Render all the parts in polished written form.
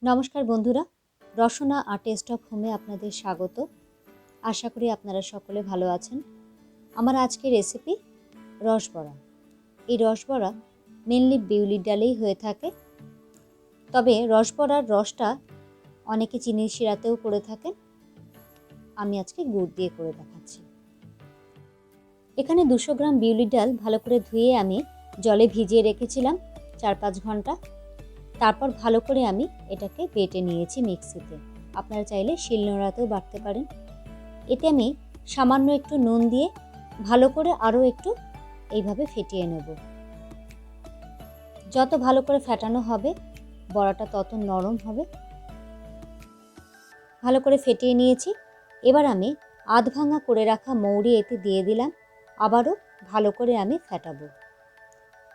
নমস্কার বন্ধুরা, rasona.a.taste.of.home আপনাদের স্বাগত। আশা করি আপনারা সকলে ভালো আছেন। আমার আজকের রেসিপি রসবড়া। এই রসবড়া মেনলি বিউলির ডালেই হয়ে থাকে, তবে রসবড়ার রসটা অনেকে চিনির শিরাতেও করে থাকেন। আমি আজকে গুড় দিয়ে করে দেখাচ্ছি। এখানে 200 গ্রাম বিউলির ডাল ভালো করে ধুয়ে আমি জলে ভিজিয়ে রেখেছিলাম 4-5 ঘন্টা। তারপর ভালো করে আমি এটাকে বেটে নিয়েছি মিক্সিতে। আপনারা চাইলে শিলনোড়াতেও বাটতে পারেন। এতে আমি সামান্য একটু নুন দিয়ে ভালো করে আরও একটু এইভাবে ফেটিয়ে নেব। যত ভালো করে ফেটানো হবে বড়াটা তত নরম হবে। ভালো করে ফেটিয়ে নিয়েছি। এবার আমি আধ ভাঙা করে রাখা মৌরি এতে দিয়ে দিলাম। আবারও ভালো করে আমি ফেটাবো।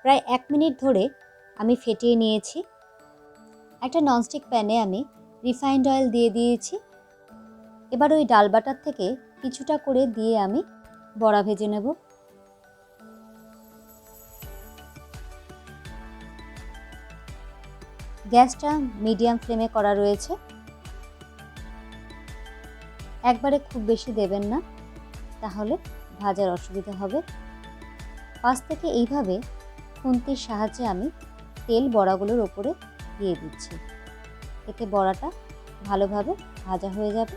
প্রায় 1 মিনিট ধরে আমি ফেটিয়ে নিয়েছি। একটা ননস্টিক প্যানে আমি রিফাইন্ড অয়েল দিয়ে দিয়েছি। এবার ওই ডাল বাটার থেকে কিছুটা করে দিয়ে আমি বড়া ভেজে নেব। গ্যাসটা মিডিয়াম ফ্লেমে করা রয়েছে। একবারে খুব বেশি দেবেন না, তাহলে ভাজার অসুবিধা হবে। পাশ থেকে এইভাবে খুন্তির সাহায্যে আমি তেল বড়াগুলোর ওপরে দিয়ে দিচ্ছি। এতে বড়াটা ভালোভাবে ভাজা হয়ে যাবে।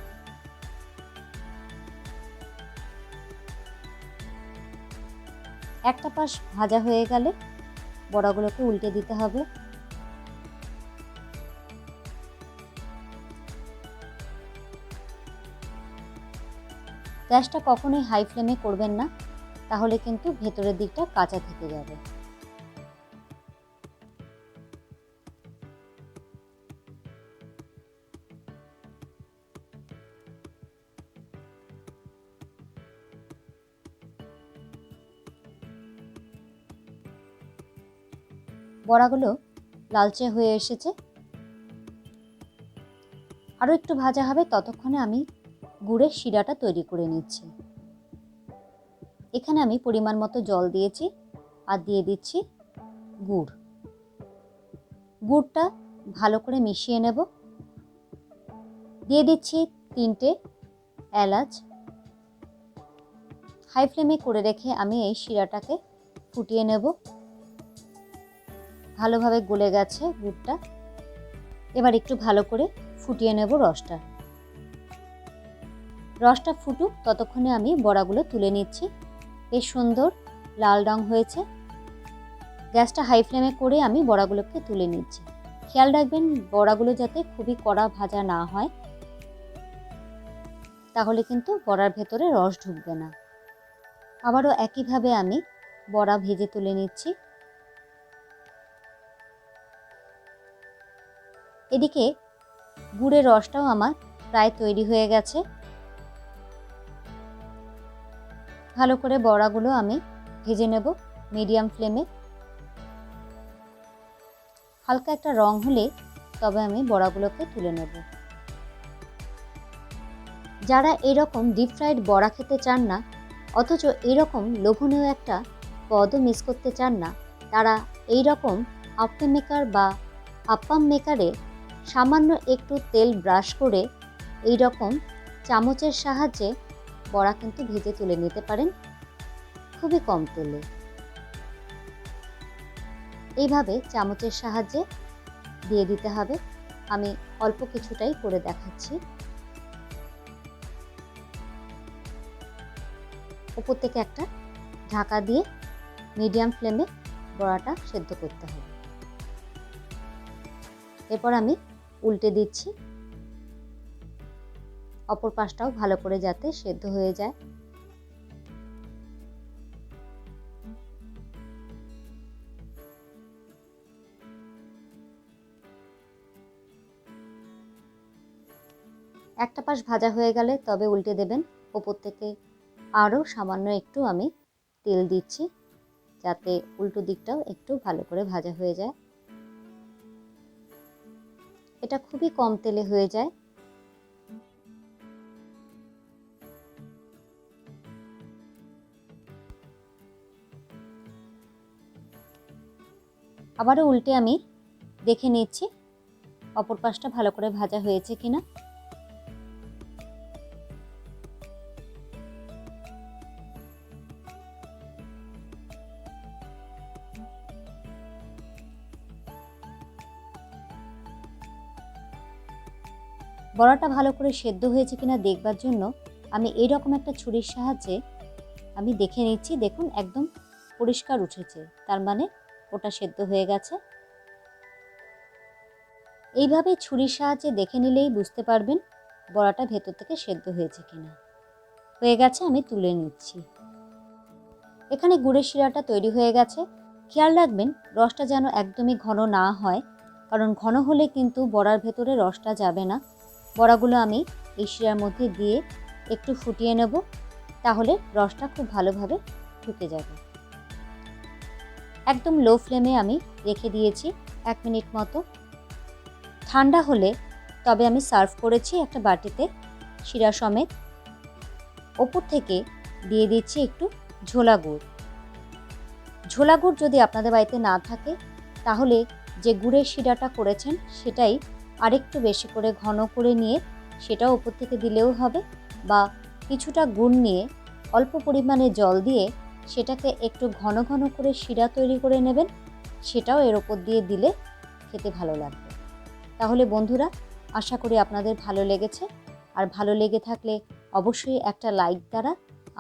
একটা পাশ ভাজা হয়ে গেলে বড়াগুলোকে উল্টে দিতে হবে। গ্যাসটা কখনোই হাই ফ্লেমে করবেন না, তাহলে কিন্তু ভেতরের দিকটা কাঁচা থেকে যাবে। বড়াগুলো লালচে হয়ে এসেছে। আরও একটু ভাজা হবে, ততক্ষণে আমি গুড়ের শিরাটা তৈরি করে নিচ্ছি। এখানে আমি পরিমাণ মতো জল দিয়েছি আর দিয়ে দিচ্ছি গুড়। গুড়টা ভালো করে মিশিয়ে নেব। দিয়ে দিচ্ছি 3টে এলাচ। হাই ফ্লেমে করে রেখে আমি এই শিরাটাকে ফুটিয়ে নেব। ভালোভাবে গলে গেছে গুড়টা। এবার একটু ভালো করে ফুটিয়ে নেব রসটা। রসটা ফুটুক, ততক্ষণে আমি বড়াগুলো তুলে নিচ্ছি। বেশ সুন্দর লাল রং হয়েছে। গ্যাসটা হাই ফ্লেমে করে আমি বড়াগুলোকে তুলে নিচ্ছি। খেয়াল রাখবেন বড়াগুলো যাতে খুবই কড়া ভাজা না হয়, তাহলে কিন্তু বড়ার ভেতরে রস ঢুকবে না। আবারও একইভাবে আমি বড়া ভেজে তুলে নিচ্ছি। এদিকে গুড়ের রসটাও আমার প্রায় তৈরি হয়ে গেছে। ভালো করে বড়াগুলো আমি ভেজে নেব মিডিয়াম ফ্লেমে। হালকা একটা রং হলে তবে আমি বড়াগুলোকে তুলে নেব। যারা এরকম ডিপ ফ্রাইড বড়া খেতে চান না, অথচ এরকম লোভনীয় একটা পদও মিস করতে চান না, তারা এইরকম আপ্পে মেকার বা আপ্পাম মেকারে সামান্য একটু তেল ব্রাশ করে এই রকম চামচের সাহায্যে বড়া কিন্তু ভেজে তুলে নিতে পারেন খুবই কম তেলে। এইভাবে চামচের সাহায্যে দিয়ে দিতে হবে। আমি অল্প কিছুটাই করে দেখাচ্ছি। উপর থেকে একটা ঢাকা দিয়ে মিডিয়াম ফ্লেমে বড়াটা সেদ্ধ করতে হবে। এরপর আমি উল্টে দিচ্ছি, অপর পাশটাও ভালো করে যাতে সেদ্ধ হয়ে যায়। একটা পাশ ভাজা হয়ে গেলে তবে উল্টে দেবেন। ওপর থেকে আরও সামান্য একটু আমি তেল দিচ্ছি, যাতে উল্টো দিকটাও একটু ভালো করে ভাজা হয়ে যায়। এটা খুবই কম তেলে হয়ে যায়। আবারও উল্টে আমি দেখে নিচ্ছি অপর পাশটা ভালো করে ভাজা হয়েছে কিনা। বড়াটা ভালো করে সেদ্ধ হয়েছে কিনা দেখবার জন্য আমি এইরকম একটা ছুরির সাহায্যে আমি দেখে নিচ্ছি। দেখুন একদম পরিষ্কার উঠেছে, তার মানে ওটা সেদ্ধ হয়ে গেছে। এইভাবে ছুরির সাহায্যে দেখে নিলেই বুঝতে পারবেন বড়াটা ভেতর থেকে সেদ্ধ হয়েছে কিনা। হয়ে গেছে, আমি তুলে নিচ্ছি। এখানে গুড়ের শিরাটা তৈরি হয়ে গেছে। খেয়াল রাখবেন রসটা যেন একদমই ঘন না হয়, কারণ ঘন হলে কিন্তু বড়ার ভেতরে রসটা যাবে না। বড়াগুলো আমি এই শিরার মধ্যে দিয়ে একটু ফুটিয়ে নেব, তাহলে রসটা খুব ভালোভাবে ঢুকে যাবে। একদম লো ফ্লেমে আমি রেখে দিয়েছি 1 মিনিট মতো। ঠান্ডা হলে তবে আমি সার্ভ করেছি একটা বাটিতে শিরা সমেত। ওপর থেকে দিয়ে দিচ্ছি একটু ঝোলা গুড়। ঝোলা গুড় যদি আপনাদের বাড়িতে না থাকে তাহলে যে গুড়ের শিরাটা করেছেন সেটাই আরেকটু বেশি করে ঘন করে নিয়ে সেটাও ওপর থেকে দিলেও হবে, বা কিছুটা গুড় নিয়ে অল্প পরিমাণে জল দিয়ে সেটাকে একটু ঘন ঘন করে শিরা তৈরি করে নেবেন, সেটাও এর ওপর দিয়ে দিলে খেতে ভালো লাগবে। তাহলে বন্ধুরা, আশা করি আপনাদের ভালো লেগেছে। আর ভালো লেগে থাকলে অবশ্যই একটা লাইক দ্বারা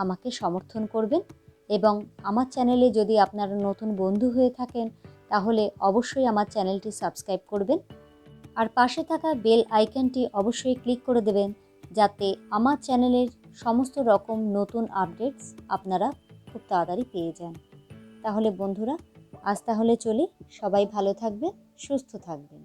আমাকে সমর্থন করবেন, এবং আমার চ্যানেলে যদি আপনারা নতুন বন্ধু হয়ে থাকেন তাহলে অবশ্যই আমার চ্যানেলটি সাবস্ক্রাইব করবেন, আর পাশে থাকা বেল আইকনটি অবশ্যই ক্লিক করে দেবেন, যাতে আমার চ্যানেলের সমস্ত রকম নতুন আপডেটস আপনারা খুব তাড়াতাড়ি পেয়ে যান। তাহলে বন্ধুরা, আজ তাহলে চলি। সবাই ভালো থাকবেন, সুস্থ থাকবেন।